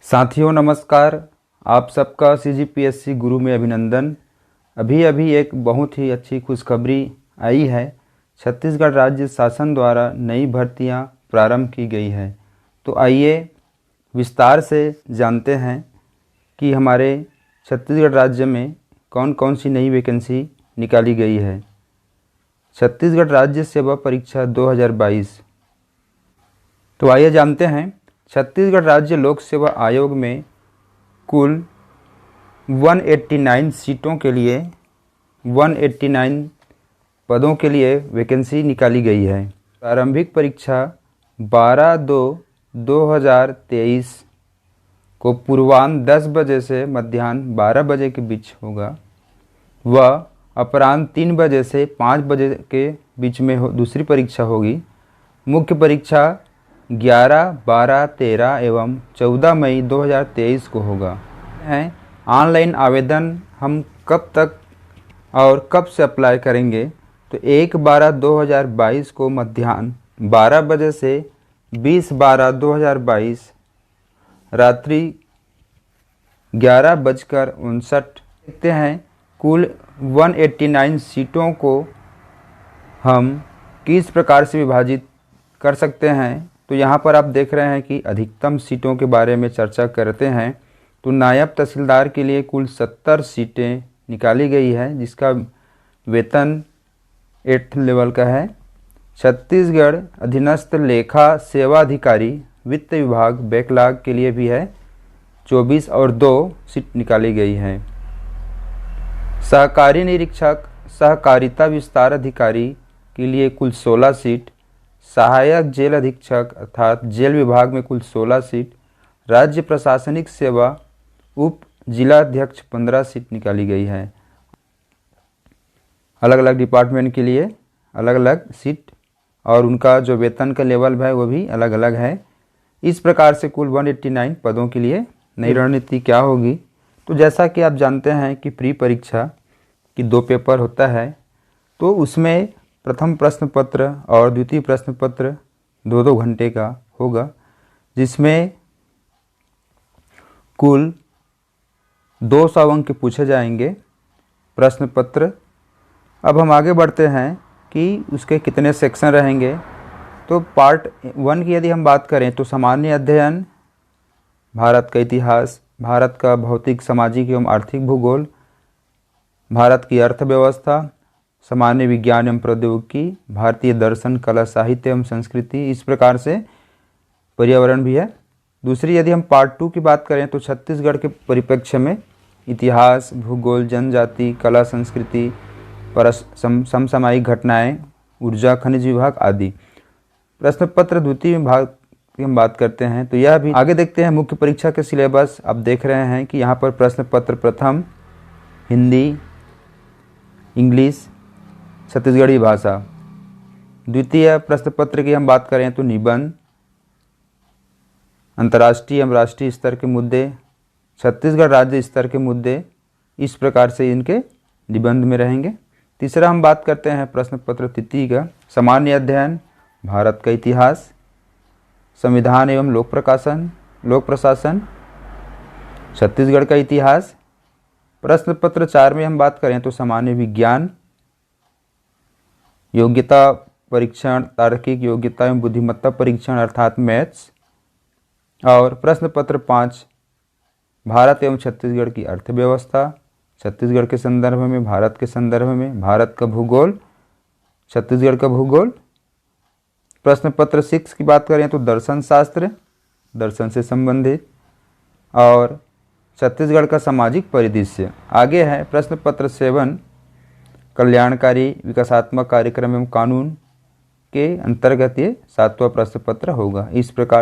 साथियों नमस्कार। आप सबका CGPSC गुरु में अभिनंदन। अभी अभी एक बहुत ही अच्छी खुशखबरी आई है। छत्तीसगढ़ राज्य शासन द्वारा नई भर्तियां प्रारंभ की गई है। तो आइए विस्तार से जानते हैं कि हमारे छत्तीसगढ़ राज्य में कौन कौन सी नई वैकेंसी निकाली गई है। छत्तीसगढ़ राज्य सेवा परीक्षा 2022। तो आइए जानते हैं। छत्तीसगढ़ राज्य लोक सेवा आयोग में कुल 189 सीटों के लिए 189 पदों के लिए वैकेंसी निकाली गई है। प्रारंभिक परीक्षा 12/2/2023 को पूर्वाह्न 10 बजे से मध्याह्न 12 बजे के बीच होगा। वह अपराह्न 3 बजे से 5 बजे के बीच में दूसरी परीक्षा होगी। मुख्य परीक्षा 11, 12, 13 एवं 14 मई 2023 को होगा। ऑनलाइन आवेदन हम कब तक और कब से अप्लाई करेंगे? तो 1/12/2022 को मध्याह्न 12 बजे से 20/12/2022 रात्रि 11:59। देखते हैं कुल 189 सीटों को हम किस प्रकार से विभाजित कर सकते हैं। तो यहाँ पर आप देख रहे हैं कि अधिकतम सीटों के बारे में चर्चा करते हैं। तो नायब तहसीलदार के लिए कुल 70 सीटें निकाली गई है, जिसका वेतन 8th लेवल का है। छत्तीसगढ़ अधीनस्थ लेखा सेवा अधिकारी वित्त विभाग बैकलॉग के लिए भी है। 24 और 2 सीट निकाली गई है। सहकारी निरीक्षक सहकारिता विस्तार अधिकारी के लिए कुल 16 सीट। सहायक जेल अधीक्षक अर्थात जेल विभाग में कुल 16 सीट। राज्य प्रशासनिक सेवा उप जिलाध्यक्ष 15 सीट निकाली गई है। अलग अलग डिपार्टमेंट के लिए अलग अलग सीट और उनका जो वेतन का लेवल है वो भी अलग अलग है। इस प्रकार से कुल 189 पदों के लिए नई रणनीति क्या होगी? तो जैसा कि आप जानते हैं कि प्री परीक्षा की 2 पेपर होता है। तो उसमें प्रथम प्रश्न पत्र और द्वितीय प्रश्न पत्र 2-2 घंटे का होगा, जिसमें कुल 200 अंक पूछे जाएंगे प्रश्न पत्र। अब हम आगे बढ़ते हैं कि उसके कितने सेक्शन रहेंगे। तो पार्ट 1 की यदि हम बात करें तो सामान्य अध्ययन, भारत का इतिहास, भारत का भौतिक सामाजिक एवं आर्थिक भूगोल, भारत की अर्थव्यवस्था, सामान्य विज्ञान एवं प्रौद्योगिकी, भारतीय दर्शन, कला, साहित्य एवं संस्कृति। इस प्रकार से पर्यावरण भी है। दूसरी यदि हम पार्ट 2 की बात करें तो छत्तीसगढ़ के परिप्रेक्ष्य में इतिहास, भूगोल, जनजाति, कला, संस्कृति, समसामयिक घटनाएं, ऊर्जा, खनिज विभाग आदि। प्रश्न पत्र द्वितीय विभाग की हम बात करते हैं तो यह भी आगे देखते हैं। मुख्य परीक्षा के सिलेबस आप देख रहे हैं कि यहाँ पर प्रश्न पत्र प्रथम हिंदी, इंग्लिश, छत्तीसगढ़ी भाषा। द्वितीय प्रश्न पत्र की हम बात करें तो निबंध, अंतर्राष्ट्रीय एवं राष्ट्रीय स्तर के मुद्दे, छत्तीसगढ़ राज्य स्तर के मुद्दे। इस प्रकार से इनके निबंध में रहेंगे। तीसरा हम बात करते हैं प्रश्न पत्र तृतीय का, सामान्य अध्ययन, भारत का इतिहास, संविधान एवं लोक प्रशासन, छत्तीसगढ़ का इतिहास। प्रश्न पत्र 4 में हम बात करें तो सामान्य विज्ञान, योग्यता परीक्षण, तार्किक योग्यता एवं बुद्धिमत्ता परीक्षण अर्थात मैथ्स। और प्रश्न पत्र 5 भारत एवं छत्तीसगढ़ की अर्थव्यवस्था, छत्तीसगढ़ के संदर्भ में, भारत के संदर्भ में, भारत का भूगोल, छत्तीसगढ़ का भूगोल। प्रश्न पत्र 6 की बात करें तो दर्शन शास्त्र, दर्शन से संबंधित, और छत्तीसगढ़ का सामाजिक परिदृश्य। आगे है प्रश्न पत्र 7 कल्याणकारी विकासात्मक कार्यक्रम एवं कानून के अंतर्गत ये 7वां प्रश्न पत्र होगा। इस प्रकार